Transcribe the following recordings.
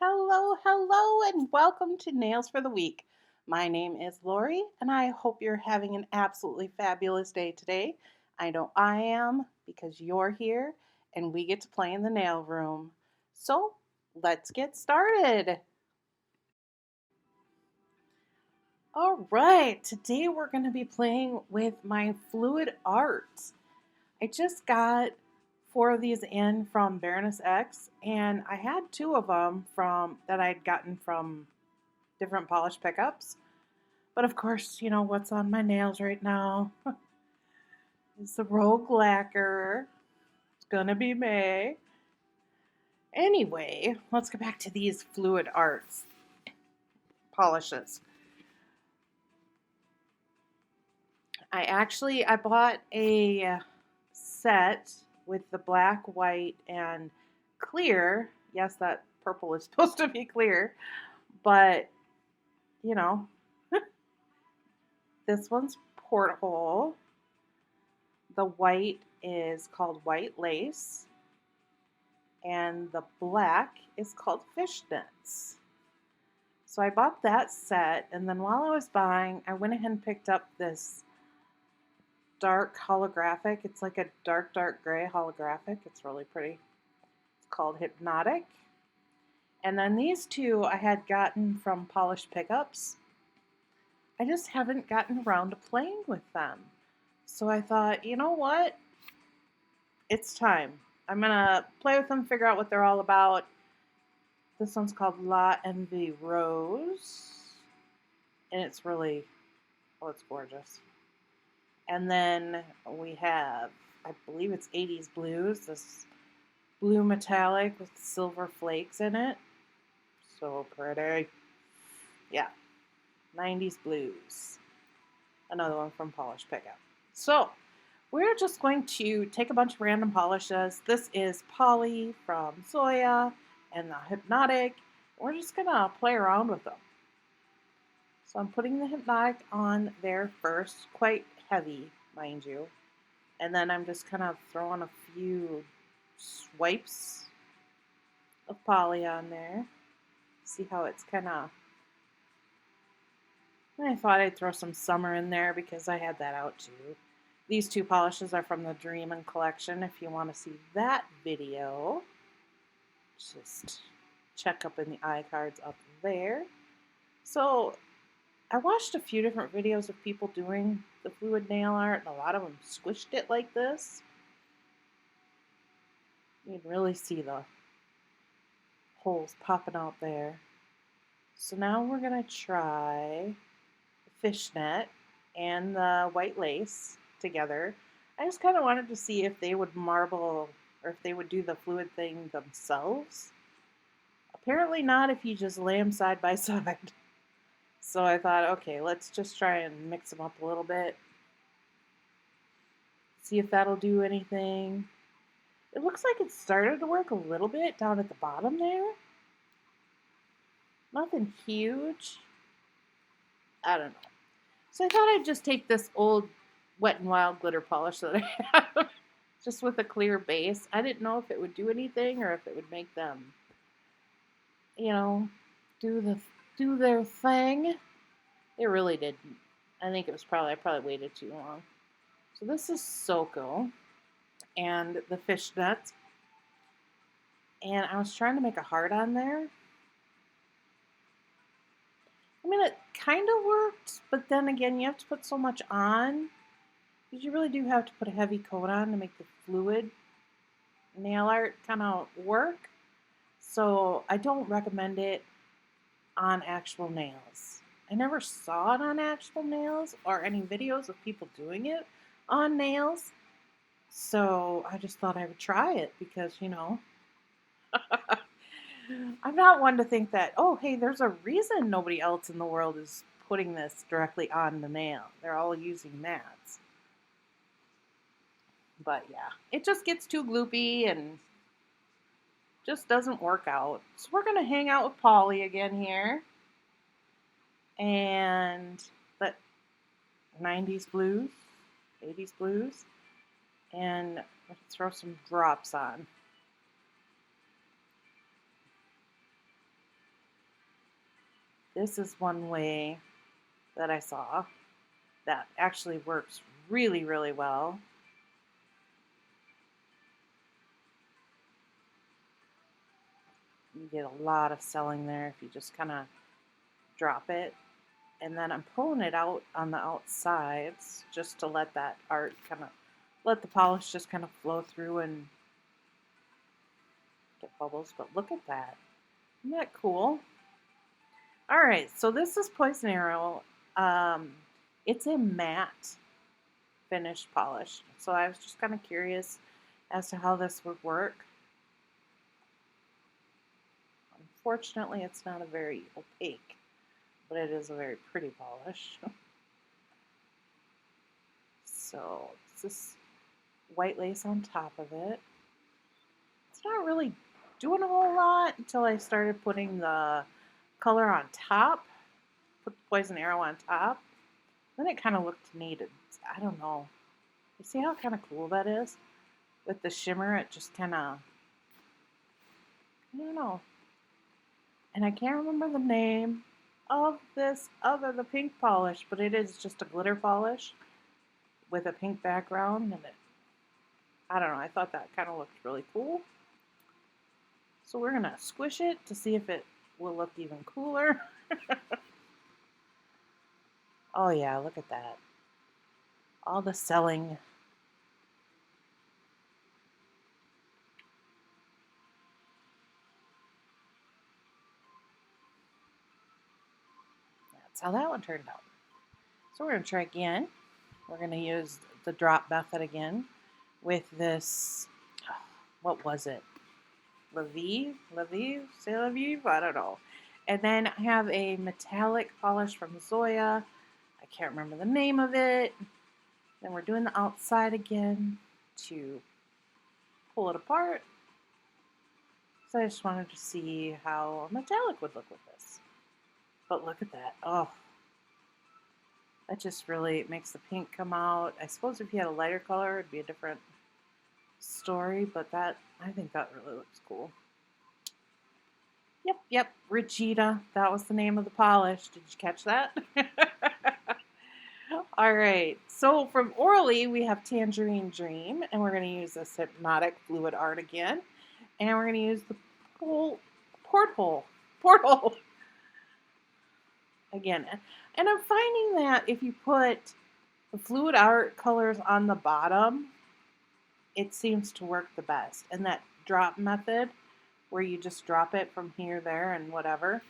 Hello, hello, and welcome to Nails for the Week. My name is Lori, and I hope you're having an absolutely fabulous day today. I know I am because you're here and we get to play in the nail room. So let's get started. All right, today we're going to be playing with my fluid art. I just got four of these in from Baroness X, and I had two of them from that I'd gotten from different polish pickups. But of course, you know what's on my nails right now is the Rogue Lacquer. It's gonna be May. Anyway, let's get back to these fluid arts polishes. I bought a set with the black, white, and clear. Yes, that purple is supposed to be clear, but you know, this one's Porthole. The white is called White Lace, and the black is called Fishnets. So I bought that set, and then while I was buying, I went ahead and picked up this dark holographic. It's like a dark, dark gray holographic. It's really pretty. It's called Hypnotic. And then these two I had gotten from Polished Pickups. I just haven't gotten around to playing with them. So I thought, you know what? It's time. I'm going to play with them, figure out what they're all about. This one's called La Envy Rose. And it's really, oh, it's gorgeous. And then we have, I believe it's 80s Blues, this blue metallic with silver flakes in it. So pretty. Yeah. 90s Blues. Another one from Polish Pickup. So we're just going to take a bunch of random polishes. This is Polly from Zoya and the Hypnotic. We're just going to play around with them. So I'm putting the Hypnotic on there first, quite heavy, mind you. And then I'm just kind of throwing a few swipes of Polly on there. See how it's kind of... I thought I'd throw some summer in there because I had that out too. These two polishes are from the Dream collection. If you want to see that video, just check up in the iCards up there. So I watched a few different videos of people doing the fluid nail art, and a lot of them squished it like this. You can really see the holes popping out there. So now we're going to try the fishnet and the white lace together. I just kind of wanted to see if they would marble or if they would do the fluid thing themselves. Apparently not if you just lay them side by side. So I thought, okay, let's just try and mix them up a little bit. See if that'll do anything. It looks like it started to work a little bit down at the bottom there. Nothing huge. I don't know. So I thought I'd just take this old Wet n Wild glitter polish that I have, just with a clear base. I didn't know if it would do anything or if it would make them, you know, do their thing. It really didn't. I think it was I probably waited too long. So this is Soko and the fishnets. And I was trying to make a heart on there. I mean, it kind of worked, but then again, you have to put so much on. Because you really do have to put a heavy coat on to make the fluid nail art kind of work. So I don't recommend it on actual nails. I never saw it on actual nails or any videos of people doing it on nails. So I just thought I would try it because, you know, I'm not one to think that, oh, hey, there's a reason nobody else in the world is putting this directly on the nail. They're all using mats. But yeah, it just gets too gloopy and just doesn't work out. So we're going to hang out with Polly again here. And that 90s blues, 80s blues. And let's throw some drops on. this is one way that I saw that actually works really, really well. You get a lot of selling there if you just kind of drop it. And then I'm pulling it out on the outsides just to let that art kind of, let the polish just kind of flow through and get bubbles. But look at that. Isn't that cool? All right, so this is Poison Arrow. It's a matte finish polish. So I was just kind of curious as to how this would work. Unfortunately, it's not a very opaque, but it is a very pretty polish. So it's this white lace on top of it. It's not really doing a whole lot until I started putting the color on top, put the Poison Arrow on top. Then it kind of looked neat. I don't know. You see how kind of cool that is? With the shimmer, it just kind of, I don't know. And I can't remember the name of this other, the pink polish, but it is just a glitter polish with a pink background. And it, I don't know, I thought that kind of looked really cool. So we're going to squish it to see if it will look even cooler. Oh yeah, look at that. All the selling. That's how that one turned out. So we're going to try again. We're going to use the drop method again with this, what was it? Lviv? C'est Lviv? I don't know. And then I have a metallic polish from Zoya. I can't remember the name of it. Then we're doing the outside again to pull it apart. So I just wanted to see how a metallic would look with this. But look at that. Oh, that just really makes the pink come out. I suppose if you had a lighter color, it'd be a different story, but that, I think that really looks cool. Yep, Regina. That was the name of the polish. Did you catch that? All right. So from Orly, we have Tangerine Dream, and we're going to use this hypnotic fluid art again. And we're going to use the Porthole again. And I'm finding that if you put the fluid art colors on the bottom, it seems to work the best. And that drop method, where you just drop it from here, there, and whatever,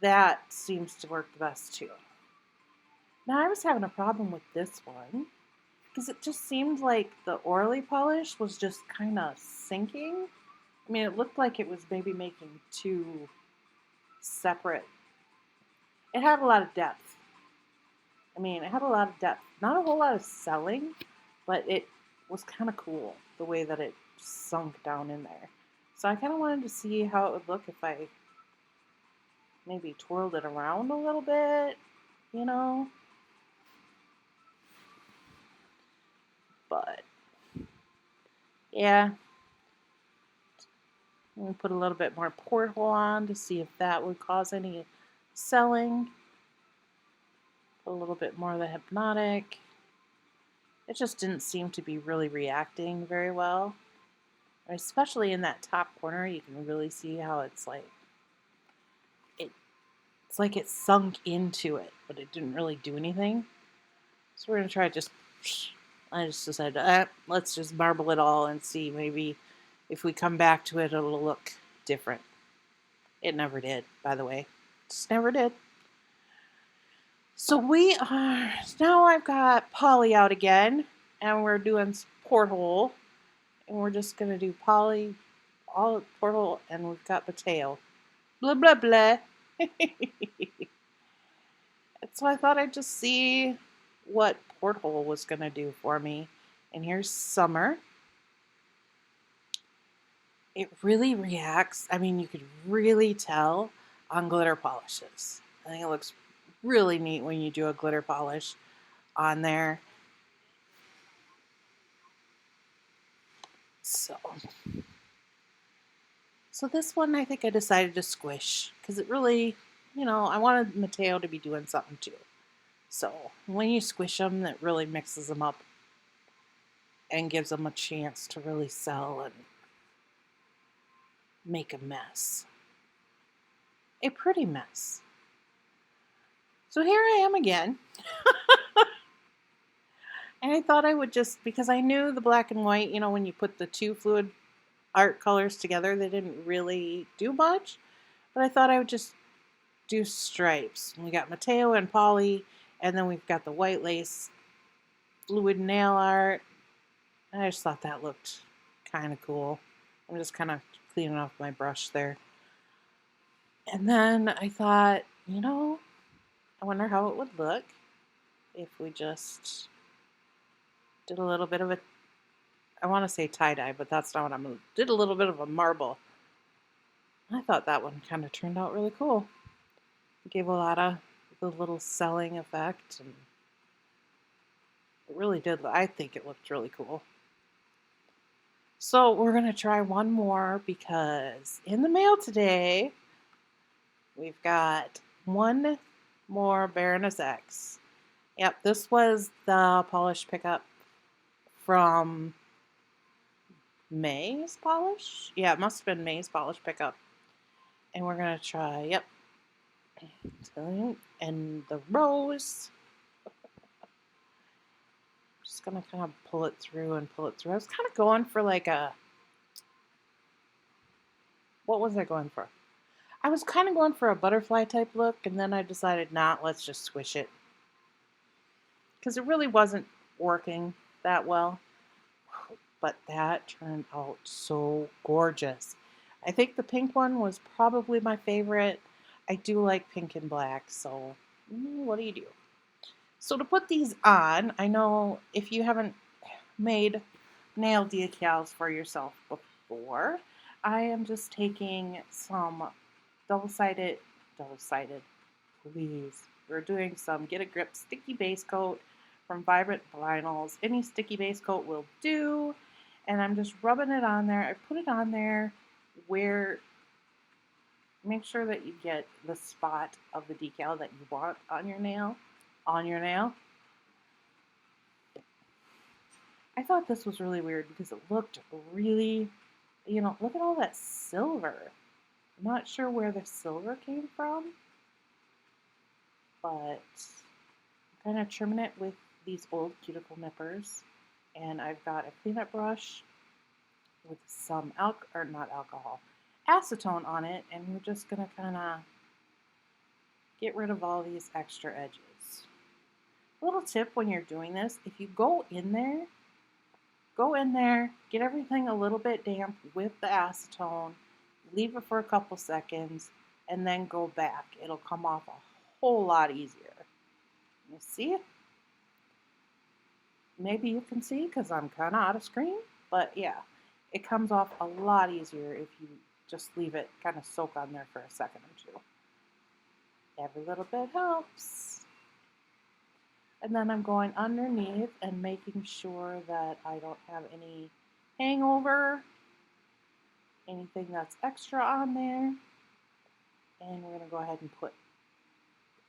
that seems to work the best too. Now, I was having a problem with this one because it just seemed like the Orly polish was just kind of sinking. I mean, it looked like it was maybe making two separate. It had a lot of depth. Not a whole lot of selling, but it was kind of cool the way that it sunk down in there. So I kind of wanted to see how it would look if I maybe twirled it around a little bit, you know. But yeah, let me put a little bit more Porthole on to see if that would cause any selling. Put a little bit more of the hypnotic. It just didn't seem to be really reacting very well. Especially in that top corner, you can really see how it's like it sunk into it, but it didn't really do anything. So we're gonna try I just decided, let's just marble it all and see maybe if we come back to it, it'll look different. It never did, by the way. Just never did. So now I've got Polly out again, and we're doing Porthole, and we're just going to do Polly, all Porthole, and we've got Mateo. Blah, blah, blah. So I thought I'd just see what Porthole was going to do for me. And here's Summer. It really reacts. I mean, you could really tell on glitter polishes. I think it looks really neat when you do a glitter polish on there. So this one I think I decided to squish because it really you know, I wanted Mateo to be doing something too. So when you squish them, that really mixes them up and gives them a chance to really sell and make a mess. A pretty mess. So here I am again. And I thought I would just, because I knew the black and white, you know, when you put the two fluid art colors together, they didn't really do much. But I thought I would just do stripes. We got Mateo and Polly, and then we've got the white lace fluid nail art. And I just thought that looked kind of cool. I'm just kind of cleaning off my brush there. And then I thought, you know, I wonder how it would look if we just did a little bit of a, I want to say tie-dye, but that's not what I'm going to, did a little bit of a marble. I thought that one kind of turned out really cool. It gave a lot of the little selling effect, and it really did. I think it looked really cool. So we're going to try one more because in the mail today, we've got one more Baroness X. Yep, this was the polish pickup from May's polish. Yeah, it must have been May's polish pickup. And we're going to try, yep. And the rose. Just going to kind of pull it through and pull it through. I was kind of going for like a, what was I going for? I was kind of going for a butterfly type look, and then I decided, nah, let's just squish it. Because it really wasn't working that well. But that turned out so gorgeous. I think the pink one was probably my favorite. I do like pink and black, so what do you do? So to put these on, I know if you haven't made nail decals for yourself before, I am just taking some double-sided, please. We're doing some Get a Grip sticky base coat from Vibrant Vinyls. Any sticky base coat will do. And I'm just rubbing it on there. I put it on there where, make sure that you get the spot of the decal that you want on your nail. I thought this was really weird because it looked really, you know, look at all that silver. I'm not sure where the silver came from, but I'm kind of trimming it with these old cuticle nippers. And I've got a cleanup brush with some acetone on it, and we're just going to kind of get rid of all these extra edges. A little tip when you're doing this, if you go in there, get everything a little bit damp with the acetone, leave it for a couple seconds, and then go back. It'll come off a whole lot easier. You see it? Maybe you can see because I'm kind of out of screen, but yeah, it comes off a lot easier if you just leave it kind of soak on there for a second or two. Every little bit helps. And then I'm going underneath and making sure that I don't have any hangover, anything that's extra on there. And we're going to go ahead and put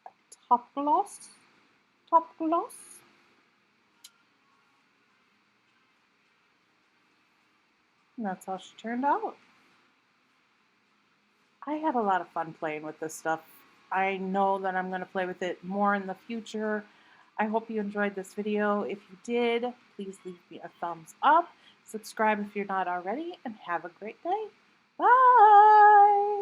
a top gloss. And that's how she turned out. I had a lot of fun playing with this stuff. I know that I'm going to play with it more in the future. I hope you enjoyed this video. If you did, please leave me a thumbs up. Subscribe if you're not already, and have a great day. Bye!